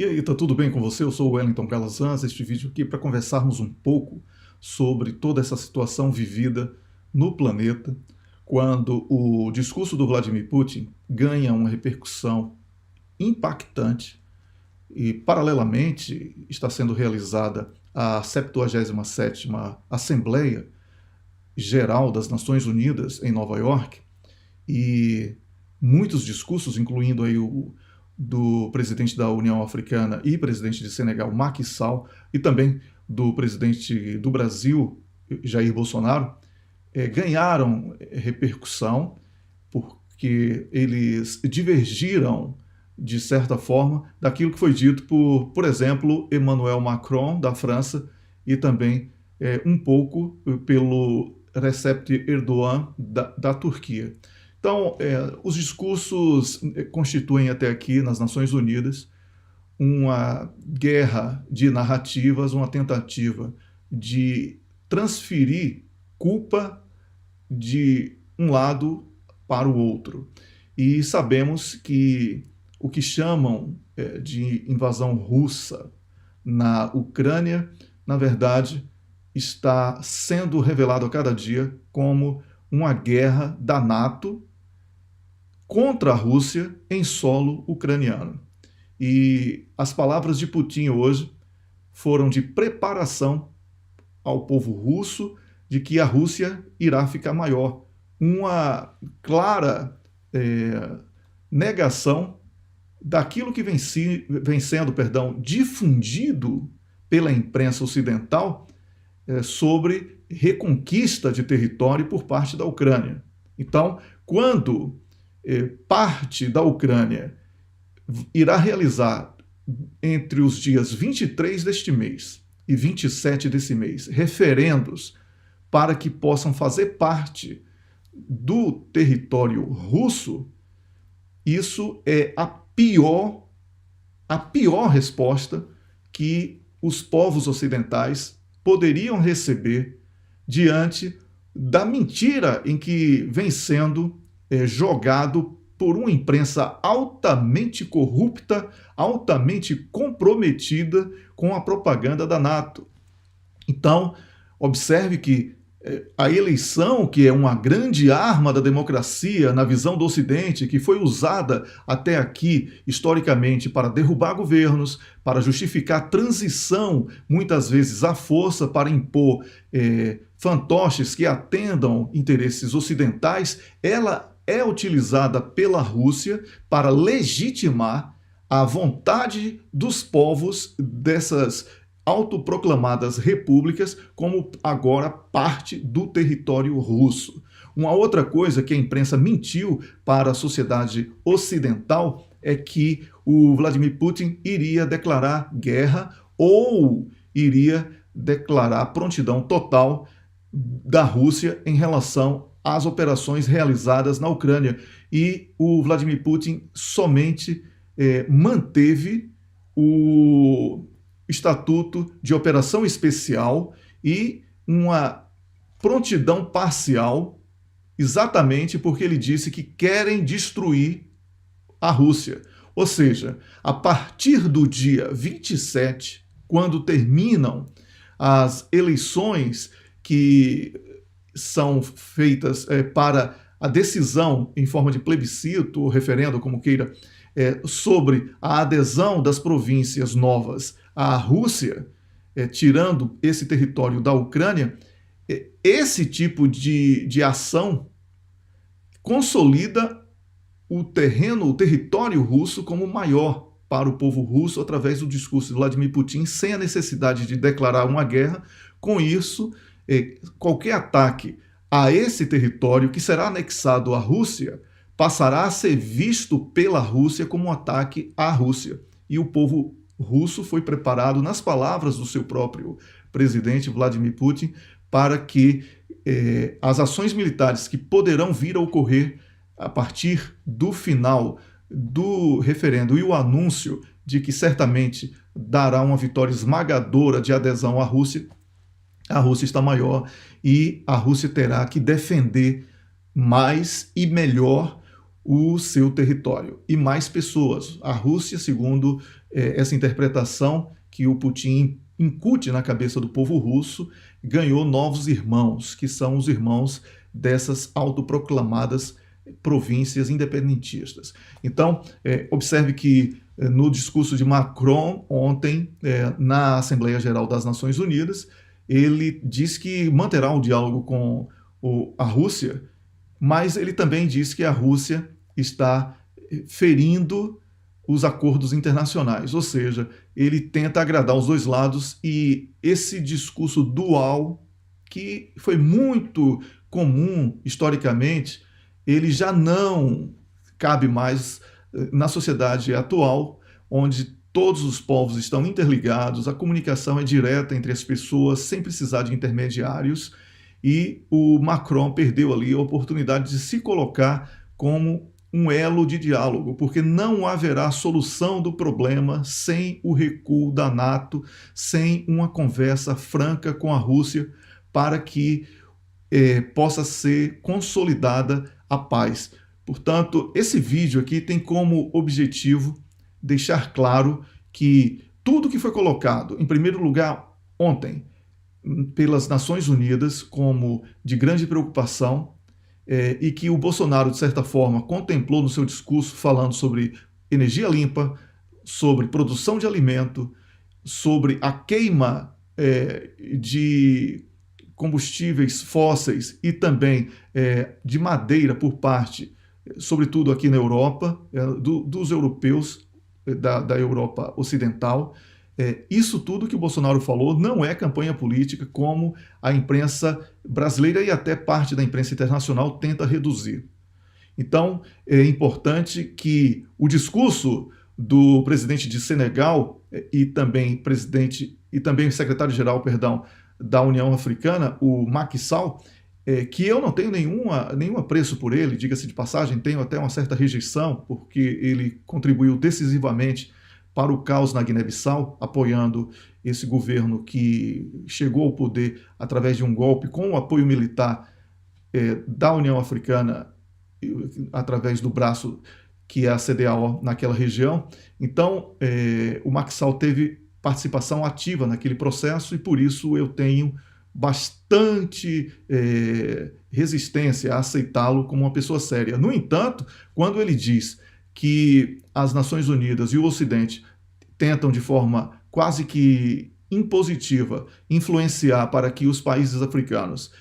E aí, tá tudo bem com você? Eu sou o Wellington Calazans, este vídeo aqui para conversarmos um pouco sobre toda essa situação vivida no planeta, quando o discurso do Vladimir Putin ganha uma repercussão impactante e, paralelamente, está sendo realizada a 77ª Assembleia Geral das Nações Unidas em Nova York, e muitos discursos, incluindo aí o do presidente da União Africana e presidente de Senegal, Macky Sall, e também do presidente do Brasil, Jair Bolsonaro, ganharam repercussão porque eles divergiram, de certa forma, daquilo que foi dito por exemplo, Emmanuel Macron, da França, e também um pouco pelo Recep Erdogan, da Turquia. Então, os discursos constituem até aqui, nas Nações Unidas, uma guerra de narrativas, uma tentativa de transferir culpa de um lado para o outro. E sabemos que o que chamam de invasão russa na Ucrânia, na verdade, está sendo revelado a cada dia como uma guerra da NATO contra a Rússia em solo ucraniano. E as palavras de Putin hoje foram de preparação ao povo russo de que a Rússia irá ficar maior. Uma clara negação daquilo que vem sendo difundido pela imprensa ocidental sobre reconquista de território por parte da Ucrânia. Então, quando parte da Ucrânia irá realizar, entre os dias 23 deste mês e 27 desse mês, referendos para que possam fazer parte do território russo, isso é a pior resposta que os povos ocidentais poderiam receber diante da mentira em que vem sendo jogado por uma imprensa altamente corrupta, altamente comprometida com a propaganda da NATO. Então, observe que a eleição, que é uma grande arma da democracia na visão do Ocidente, que foi usada até aqui historicamente para derrubar governos, para justificar transição, muitas vezes à força, para impor fantoches que atendam interesses ocidentais, ela é utilizada pela Rússia para legitimar a vontade dos povos dessas autoproclamadas repúblicas como agora parte do território russo. Uma outra coisa que a imprensa mentiu para a sociedade ocidental é que o Vladimir Putin iria declarar guerra ou iria declarar prontidão total da Rússia em relação às operações realizadas na Ucrânia. E o Vladimir Putin somente manteve o estatuto de operação especial e uma prontidão parcial, exatamente porque ele disse que querem destruir a Rússia. Ou seja, a partir do dia 27, quando terminam as eleições que são feitas para a decisão em forma de plebiscito ou referendo, como queira, sobre a adesão das províncias novas à Rússia, tirando esse território da Ucrânia, esse tipo de ação consolida o território russo como maior para o povo russo através do discurso de Vladimir Putin, sem a necessidade de declarar uma guerra. Com isso, qualquer ataque a esse território que será anexado à Rússia passará a ser visto pela Rússia como um ataque à Rússia. E o povo russo foi preparado, nas palavras do seu próprio presidente Vladimir Putin, para que as ações militares que poderão vir a ocorrer a partir do final do referendo e o anúncio de que certamente dará uma vitória esmagadora de adesão à Rússia, a Rússia está maior e a Rússia terá que defender mais e melhor o seu território e mais pessoas. A Rússia, segundo essa interpretação que o Putin incute na cabeça do povo russo, ganhou novos irmãos, que são os irmãos dessas autoproclamadas províncias independentistas. Então, observe que no discurso de Macron ontem, na Assembleia Geral das Nações Unidas, ele diz que manterá um diálogo com a Rússia, mas ele também diz que a Rússia está ferindo os acordos internacionais, ou seja, ele tenta agradar os dois lados, e esse discurso dual, que foi muito comum historicamente, ele já não cabe mais na sociedade atual, onde todos os povos estão interligados, a comunicação é direta entre as pessoas, sem precisar de intermediários, e o Macron perdeu ali a oportunidade de se colocar como um elo de diálogo, porque não haverá solução do problema sem o recuo da NATO, sem uma conversa franca com a Rússia, para que possa ser consolidada a paz. Portanto, esse vídeo aqui tem como objetivo deixar claro que tudo que foi colocado, em primeiro lugar, ontem, pelas Nações Unidas, como de grande preocupação, e que o Bolsonaro, de certa forma, contemplou no seu discurso, falando sobre energia limpa, sobre produção de alimento, sobre a queima de combustíveis fósseis e também de madeira por parte, sobretudo aqui na Europa, dos europeus, da Europa Ocidental. Isso tudo que o Bolsonaro falou não é campanha política, como a imprensa brasileira e até parte da imprensa internacional tenta reduzir. Então, é importante que o discurso do presidente de Senegal e também secretário-geral, da União Africana, o Macky Sall, que eu não tenho nenhum apreço por ele, diga-se de passagem, tenho até uma certa rejeição, porque ele contribuiu decisivamente para o caos na Guiné-Bissau, apoiando esse governo que chegou ao poder através de um golpe com o apoio militar da União Africana, através do braço que é a CEDEAO naquela região. Então, o Macky Sall teve participação ativa naquele processo, e por isso eu tenho bastante resistência a aceitá-lo como uma pessoa séria. No entanto, quando ele diz que as Nações Unidas e o Ocidente tentam de forma quase que impositiva influenciar para que os países africanos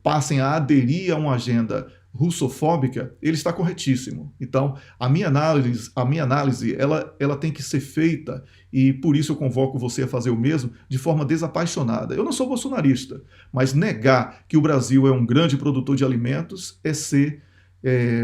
passem a aderir a uma agenda russofóbica, ele está corretíssimo. Então, a minha análise ela tem que ser feita, e por isso eu convoco você a fazer o mesmo, de forma desapaixonada. Eu não sou bolsonarista, mas negar que o Brasil é um grande produtor de alimentos é ser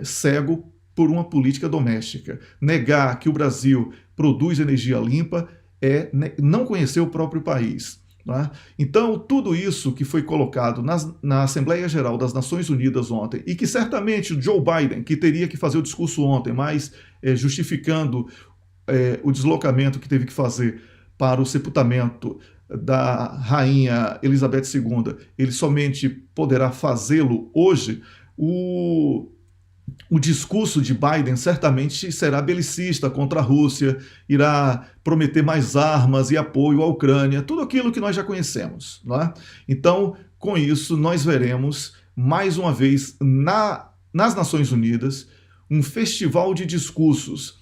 cego por uma política doméstica. Negar que o Brasil produz energia limpa é não conhecer o próprio país. Né? Então, tudo isso que foi colocado na Assembleia Geral das Nações Unidas ontem, e que certamente o Joe Biden, que teria que fazer o discurso ontem, mas justificando o deslocamento que teve que fazer para o sepultamento da rainha Elizabeth II, ele somente poderá fazê-lo hoje. O discurso de Biden certamente será belicista contra a Rússia, irá prometer mais armas e apoio à Ucrânia, tudo aquilo que nós já conhecemos. Não é? Então, com isso, nós veremos, mais uma vez, nas Nações Unidas, um festival de discursos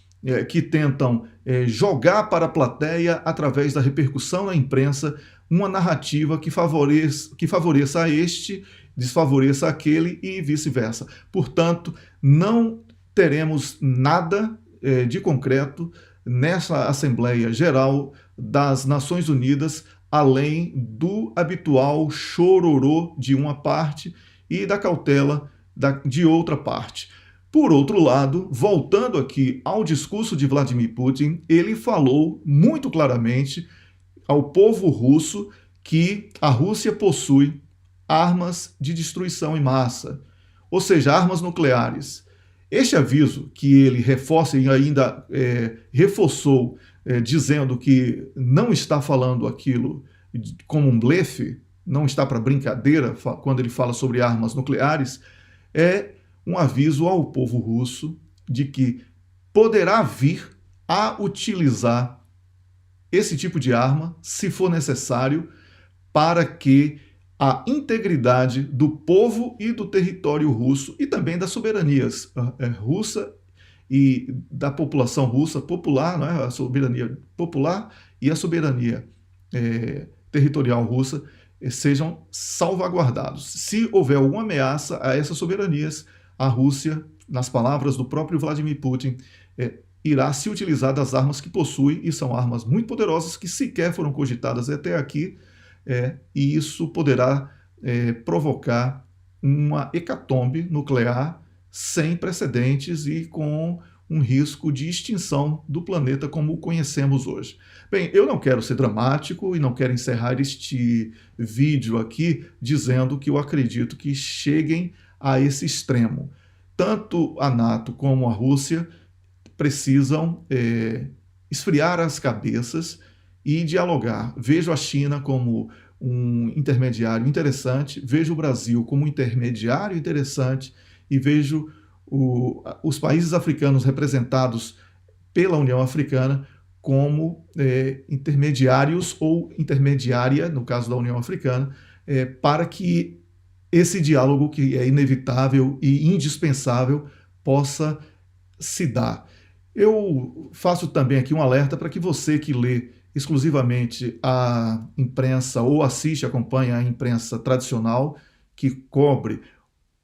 que tentam jogar para a plateia, através da repercussão na imprensa, uma narrativa que favoreça a este, desfavoreça aquele e vice-versa. Portanto, não teremos nada de concreto nessa Assembleia Geral das Nações Unidas, além do habitual chororô de uma parte e da cautela de outra parte. Por outro lado, voltando aqui ao discurso de Vladimir Putin, ele falou muito claramente ao povo russo que a Rússia possui armas de destruição em massa, ou seja, armas nucleares. Este aviso, que ele reforça e ainda reforçou, dizendo que não está falando aquilo como um blefe, não está para brincadeira quando ele fala sobre armas nucleares, é um aviso ao povo russo de que poderá vir a utilizar esse tipo de arma, se for necessário, para que a integridade do povo e do território russo e também das soberanias russa e da população russa popular, né, a soberania popular e a soberania territorial russa sejam salvaguardados. Se houver alguma ameaça a essas soberanias, a Rússia, nas palavras do próprio Vladimir Putin, irá se utilizar das armas que possui, e são armas muito poderosas que sequer foram cogitadas até aqui, e isso poderá provocar uma hecatombe nuclear sem precedentes e com um risco de extinção do planeta como o conhecemos hoje. Bem, eu não quero ser dramático e não quero encerrar este vídeo aqui dizendo que eu acredito que cheguem a esse extremo. Tanto a NATO como a Rússia precisam esfriar as cabeças e dialogar. Vejo a China como um intermediário interessante, vejo o Brasil como um intermediário interessante e vejo os países africanos representados pela União Africana como intermediários ou intermediária, no caso da União Africana, para que esse diálogo, que é inevitável e indispensável, possa se dar. Eu faço também aqui um alerta para que você que lê exclusivamente a imprensa ou acompanha a imprensa tradicional, que cobre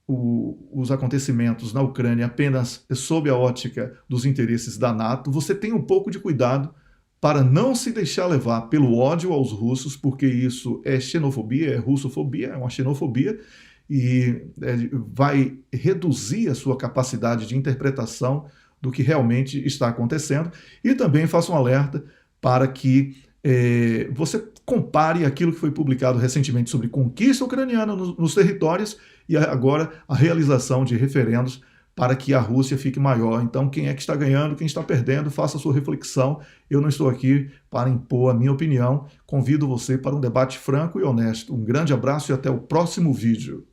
os acontecimentos na Ucrânia apenas sob a ótica dos interesses da NATO, você tem um pouco de cuidado para não se deixar levar pelo ódio aos russos, porque isso é xenofobia, é russofobia, é uma xenofobia, e vai reduzir a sua capacidade de interpretação do que realmente está acontecendo. E também faço um alerta para que você compare aquilo que foi publicado recentemente sobre conquista ucraniana nos territórios e agora a realização de referendos para que a Rússia fique maior. Então, quem é que está ganhando, quem está perdendo, faça a sua reflexão. Eu não estou aqui para impor a minha opinião. Convido você para um debate franco e honesto. Um grande abraço e até o próximo vídeo.